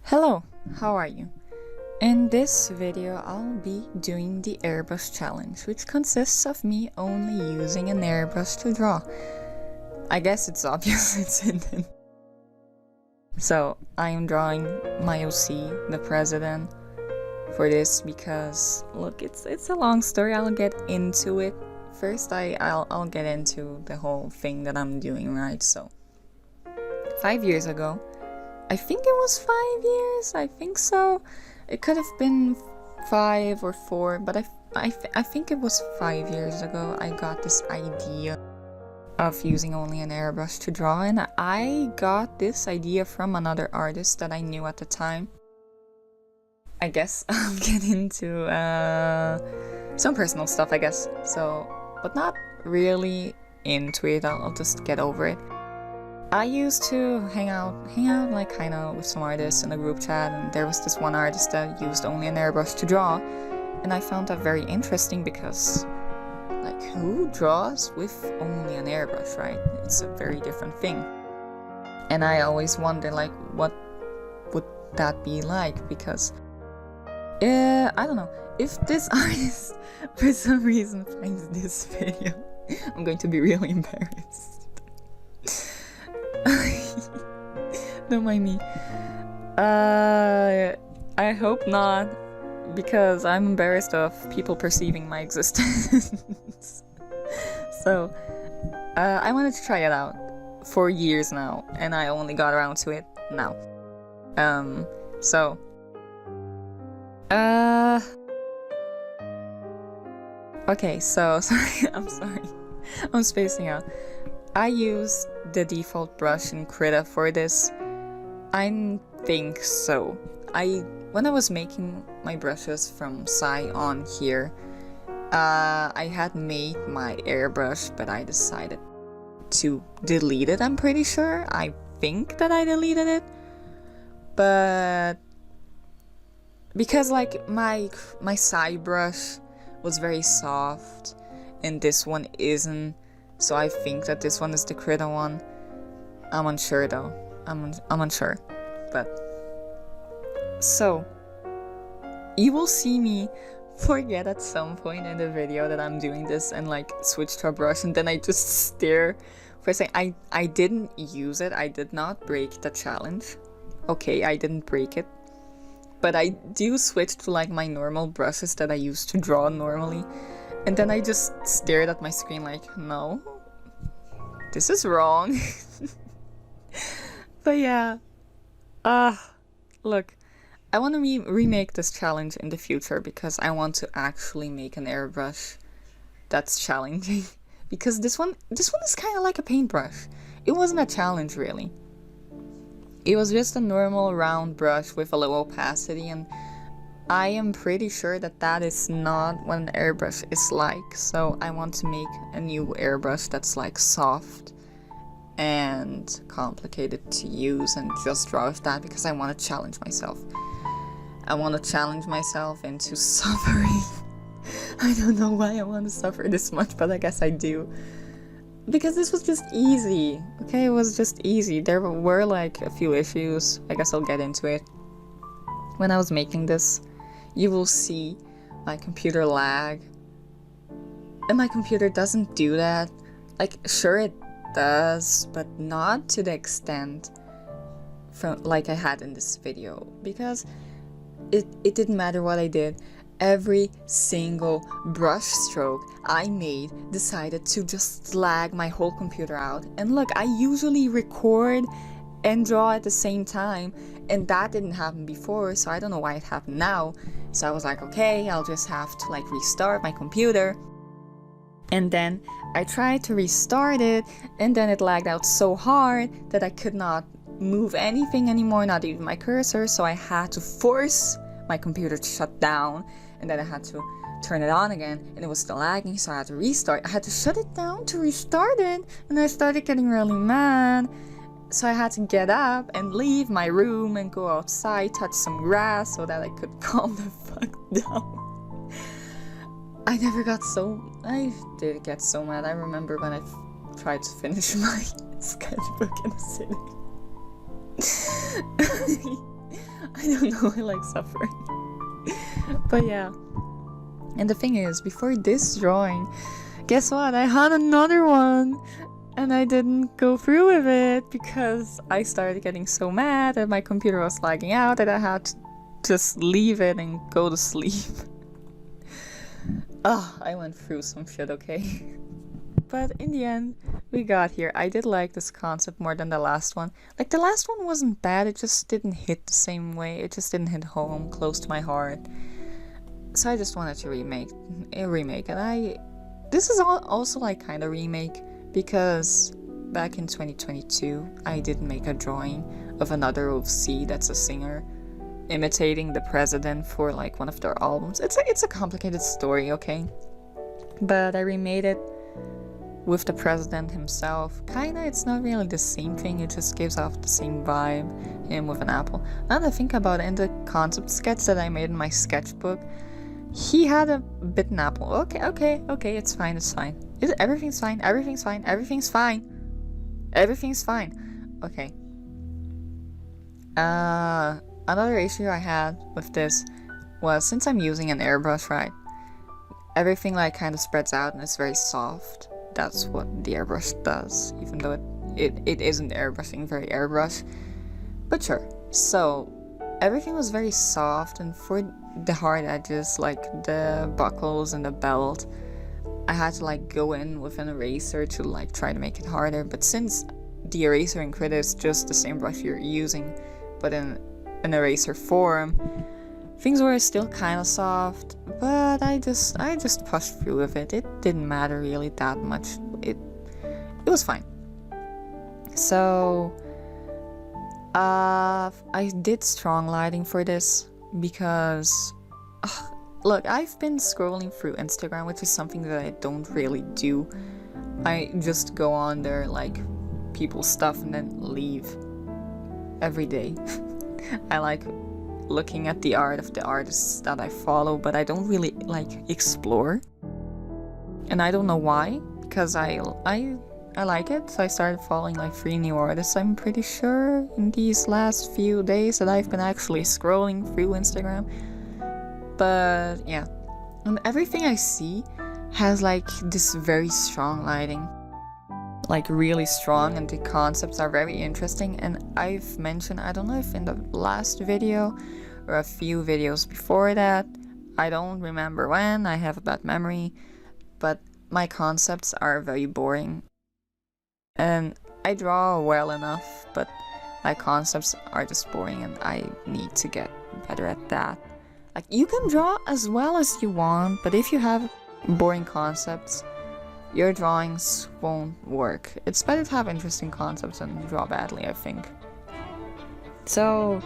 Hello, how are you? In this video, I'll be doing the airbrush challenge, which consists of me only using an airbrush to draw. I guess it's obvious it's hidden. So, I am drawing my OC, the president, for this because, look, it's a long story. I'll get into it. First, I'll get into the whole thing that I'm doing, right? So, 5 years ago, I think it was 5 years, I think so. It could have been 5 or 4, but I think it was 5 years ago I got this idea of using only an airbrush to draw, and I got this idea from another artist that I knew at the time. I guess I'll get into some personal stuff, I guess, so, but not really into it. I'll just get over it. I used to hang out like kinda with some artists in a group chat, and there was this one artist that used only an airbrush to draw, and I found that very interesting because, like, who draws with only an airbrush, right? It's a very different thing. And I always wonder, like, what would that be like? Because, I don't know, if this artist for some reason finds this video, I'm going to be really embarrassed. Don't mind me. I hope not, because I'm embarrassed of people perceiving my existence. So, I wanted to try it out for years now, and I only got around to it now. Okay, so, sorry, I'm sorry. I'm spacing out. I used the default brush in Krita for this. I think so. When I was making my brushes from Sai on here, I had made my airbrush, but I decided to delete it, I'm pretty sure. I think that I deleted it. But because, like, my Sai brush was very soft, and this one isn't. So I think that this one is the Krita one. I'm unsure though. I'm unsure. But so you will see me forget at some point in the video that I'm doing this and like switch to a brush, and then I just stare for a second. I didn't use it. I did not break the challenge. Okay, I didn't break it. But I do switch to like my normal brushes that I used to draw normally. And then I just stared at my screen like, no, this is wrong. But yeah, look, I want to remake this challenge in the future because I want to actually make an airbrush that's challenging. Because this one is kind of like a paintbrush. It wasn't a challenge really. It was just a normal round brush with a low opacity, and I am pretty sure that that is not what an airbrush is like, so I want to make a new airbrush that's like soft and complicated to use and just draw with that because I want to challenge myself. I want to challenge myself into suffering. I don't know why I want to suffer this much, but I guess I do. Because this was just easy, okay? It was just easy. There were like a few issues. I guess I'll get into it. When I was making this, you will see my computer lag, and my computer doesn't do that. Like, sure it does, but not to the extent from like I had in this video, because it didn't matter what I did. Every single brush stroke I made decided to just lag my whole computer out. And look, I usually record and draw at the same time, and that didn't happen before, so I don't know why it happened now. So I was like, okay, I'll just have to like restart my computer. And then I tried to restart it, and then it lagged out so hard that I could not move anything anymore, not even my cursor, so I had to force my computer to shut down, and then I had to turn it on again, and it was still lagging, so I had to restart. I had to shut it down to restart it, and I started getting really mad. So I had to get up and leave my room and go outside, touch some grass so that I could calm the fuck down. I did get so mad. I remember when I tried to finish my sketchbook in a sitting. I don't know, I like suffering. But yeah. And the thing is, before this drawing, guess what? I had another one! And I didn't go through with it because I started getting so mad that my computer was lagging out that I had to just leave it and go to sleep. I went through some shit, okay? But in the end, we got here. I did like this concept more than the last one. Like, the last one wasn't bad, it just didn't hit the same way. It just didn't hit home, close to my heart. So I just wanted to remake it. And this is also like kind of remake because back in 2022, I did make a drawing of another OC that's a singer imitating the president for like one of their albums. It's a complicated story, okay? But I remade it with the president himself. Kinda, it's not really the same thing, it just gives off the same vibe, him with an apple. Now that I think about it, in the concept sketch that I made in my sketchbook, he had a bitten apple. Okay, it's fine. Everything's fine. Okay. Another issue I had with this was, since I'm using an airbrush, right? Everything like kind of spreads out and it's very soft. That's what the airbrush does, even though it isn't airbrushing, very airbrush. But sure. So everything was very soft, and for the hard edges, like the buckles and the belt, I had to like go in with an eraser to like try to make it harder. But since the eraser in Krita is just the same brush you're using, but in an eraser form, things were still kind of soft. But I just pushed through with it. It didn't matter really that much. It was fine. So I did strong lighting for this because look, I've been scrolling through Instagram, which is something that I don't really do. I just go on there, like, people's stuff and then leave every day. I like looking at the art of the artists that I follow, but I don't really like explore. And I don't know why, because I like it. So I started following like 3 new artists, I'm pretty sure, in these last few days that I've been actually scrolling through Instagram. But yeah, and everything I see has like this very strong lighting, like really strong, and the concepts are very interesting. And I've mentioned, I don't know if in the last video or a few videos before that, I don't remember when, I have a bad memory, but my concepts are very boring. And I draw well enough, but my concepts are just boring, and I need to get better at that. Like, you can draw as well as you want, but if you have boring concepts, your drawings won't work. It's better to have interesting concepts and draw badly, I think. So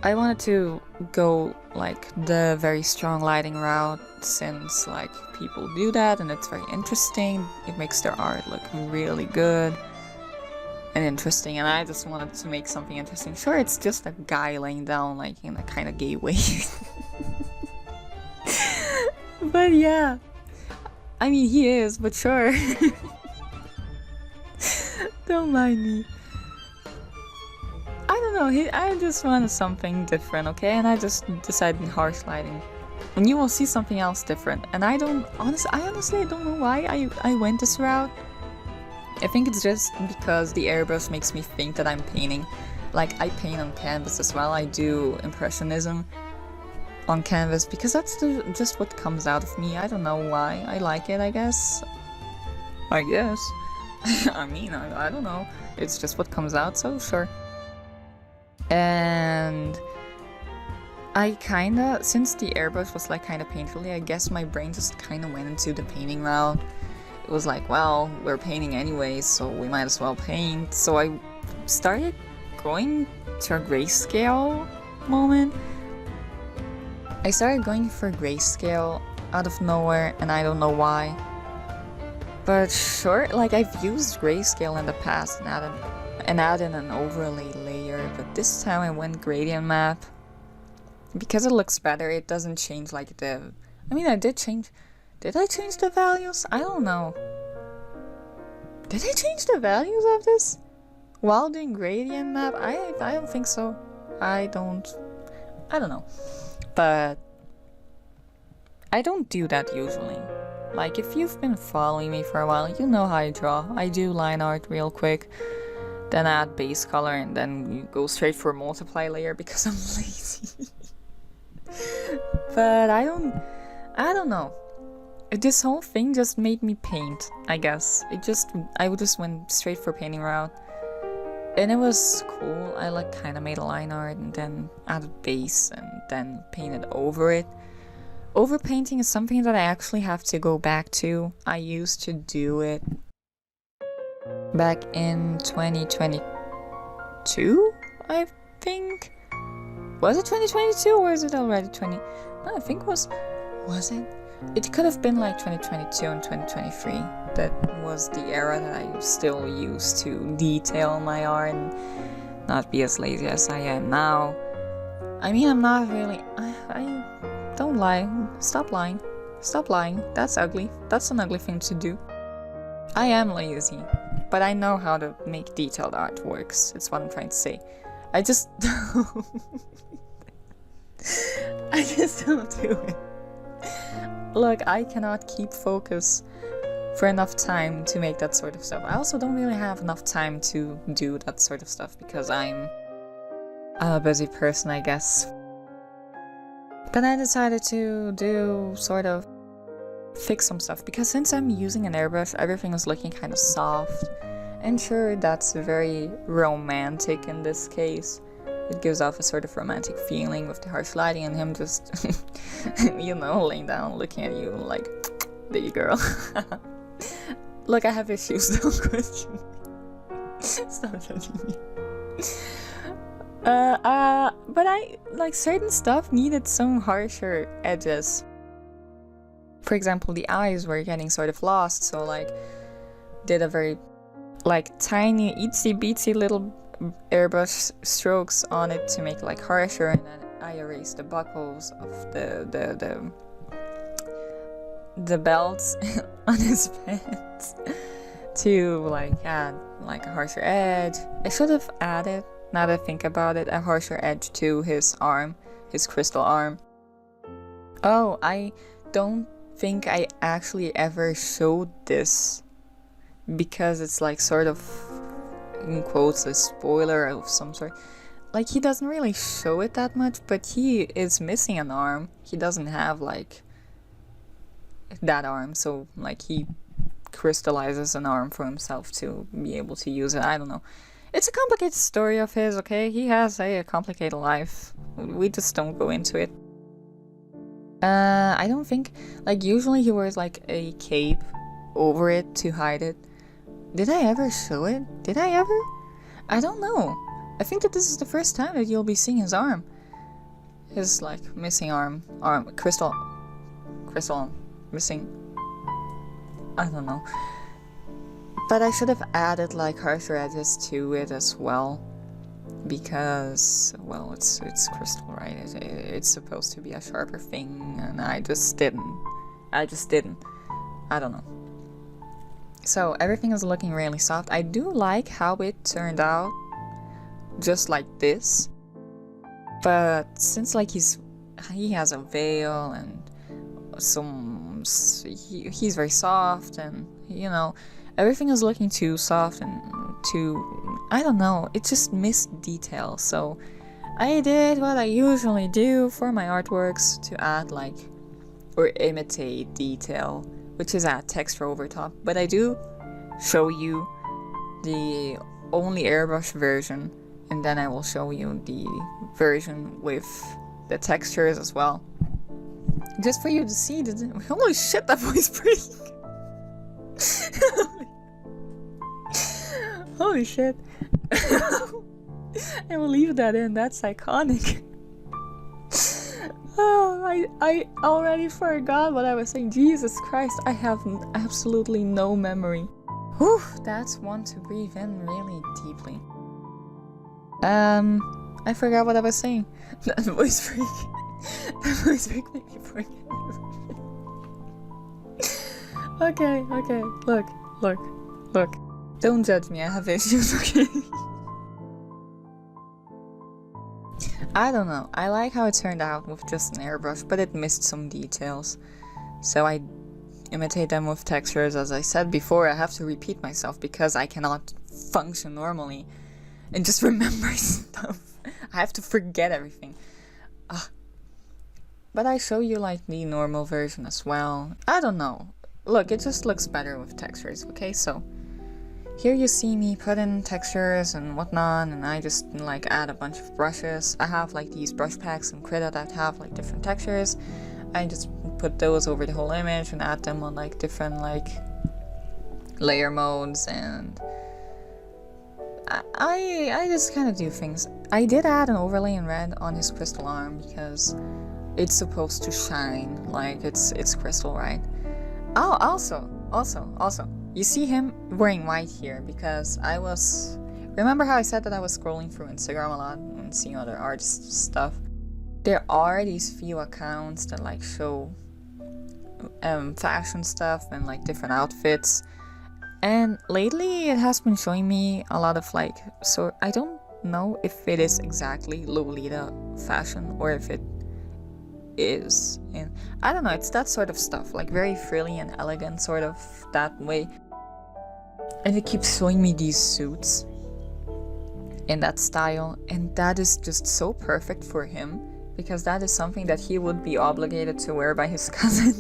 I wanted to go like the very strong lighting route, since like people do that and it's very interesting. It makes their art look really good and interesting, and I just wanted to make something interesting. Sure, it's just a guy laying down like in a kind of gay way. But yeah, I mean, he is, but sure. Don't mind me. I don't know, I just wanted something different, okay? And I just decided harsh lighting. And you will see something else different. And I honestly don't know why I went this route. I think it's just because the airbrush makes me think that I'm painting. Like, I paint on canvas as well. I do impressionism on canvas because that's just what comes out of me. I don't know why. I like it, I guess. I mean, I don't know. It's just what comes out, so sure. And I kinda, since the airbrush was like kinda painterly, I guess my brain just kinda went into the painting route. It was like, well, we're painting anyways, so we might as well paint. So I started going to a grayscale moment. I started going for grayscale out of nowhere, and I don't know why. But sure, like, I've used grayscale in the past and added an overlay layer, but this time I went gradient map. Because it looks better, it doesn't change like the... I mean, did I change the values? I don't know. Did I change the values of this while doing gradient map? I don't think so. I don't know. But I don't do that usually. Like, if you've been following me for a while, you know how I draw. I do line art real quick, then add base color, and then you go straight for multiply layer because I'm lazy. But I don't know. This whole thing just made me paint, I guess. I just went straight for painting route. And it was cool. I like kind of made a line art and then added base and then painted over it. Overpainting is something that I actually have to go back to. I used to do it back in 2022, I think. Was it 2022 or is it already 20? No, I think was it? It could have been like 2022 and 2023. That was the era that I still used to detail my art and not be as lazy as I am now. I mean, I'm not really... I don't lie. Stop lying. Stop lying. That's ugly. That's an ugly thing to do. I am lazy, but I know how to make detailed artworks. It's what I'm trying to say. I just I just don't do it. Look, I cannot keep focus for enough time to make that sort of stuff. I also don't really have enough time to do that sort of stuff because I'm a busy person, I guess. But I decided to fix some stuff because since I'm using an airbrush, everything is looking kind of soft. And sure, that's very romantic in this case. It gives off a sort of romantic feeling with the harsh lighting and him just, you know, laying down, looking at you like, there you girl. Look, I have issues, don't question me. Stop judging me. But I, like, certain stuff needed some harsher edges. For example, the eyes were getting sort of lost, so, like, did a very, like, tiny, itsy-bitsy little airbrush strokes on it to make it, like, harsher, and then I erased the buckles of the belts on his pants to, like, add, like, a harsher edge. I should have added, now that I think about it, a harsher edge to his arm, his crystal arm. Oh, I don't think I actually ever showed this because it's like sort of, in quotes, a spoiler of some sort. Like, he doesn't really show it that much, but he is missing an arm. He doesn't have, like, that arm, so, like, he crystallizes an arm for himself to be able to use it. I don't know. It's a complicated story of his, okay? He has a complicated life. We just don't go into it. I don't think, like, usually he wears, like, a cape over it to hide it. Did I ever show it? Did I ever? I don't know. I think that this is the first time that you'll be seeing his arm. His, like, missing arm, crystal, missing, I don't know. But I should have added, like, harsher edges to it as well. Because, well, it's crystal, right? It's supposed to be a sharper thing, and I just didn't. I don't know. So everything is looking really soft. I do like how it turned out, just like this. But since, like, he has a veil and he's very soft, and, you know, everything is looking too soft and too, I don't know, it just missed detail. So I did what I usually do for my artworks to add, like, or imitate detail, which is add texture over top. But I do show you the only airbrush version, and then I will show you the version with the textures as well, just for you to see the, holy shit, that voice break. Holy shit. I will leave that in, that's iconic. Oh, I already forgot what I was saying. Jesus Christ, I have absolutely no memory. Whew, that's one to breathe in really deeply. I forgot what I was saying. That voice break. That voice break made me forget. Okay, look. Don't judge me, I have issues, okay? I don't know, I like how it turned out with just an airbrush, but it missed some details. So I imitate them with textures. As I said before, I have to repeat myself because I cannot function normally and just remember stuff. I have to forget everything. But I show you like the normal version as well. I don't know. Look, it just looks better with textures, okay? So here you see me put in textures and whatnot, and I just like add a bunch of brushes. I have like these brush packs in Krita that have like different textures. I just put those over the whole image and add them on like different like layer modes, and I just kind of do things. I did add an overlay in red on his crystal arm because it's supposed to shine like it's crystal, right? Oh, also, you see him wearing white here because remember how I said that I was scrolling through Instagram a lot and seeing other artist stuff? There are these few accounts that like show fashion stuff and like different outfits, and lately it has been showing me a lot of like, so I don't know if it is exactly Lolita fashion or if it is, and I don't know, it's that sort of stuff, like very frilly and elegant sort of that way. And it keeps showing me these suits in that style, and that is just so perfect for him because that is something that he would be obligated to wear by his cousin.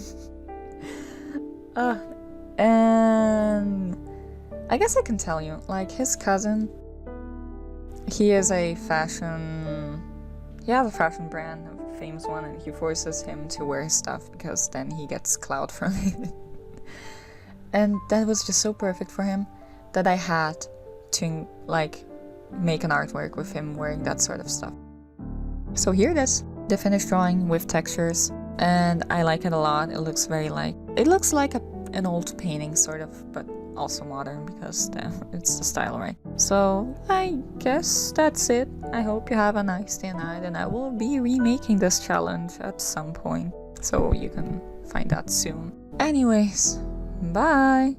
And I guess I can tell you, like his cousin, he is a fashion, he has a fashion brand, a famous one, and he forces him to wear his stuff because then he gets clout from it. And that was just so perfect for him that I had to like make an artwork with him wearing that sort of stuff. So here it is, the finished drawing with textures, and I like it a lot. It looks very like, it looks like an old painting sort of, but also modern because it's the style, right? So I guess that's it. I hope you have a nice day and night, and I will be remaking this challenge at some point, so you can find that soon. Anyways, bye!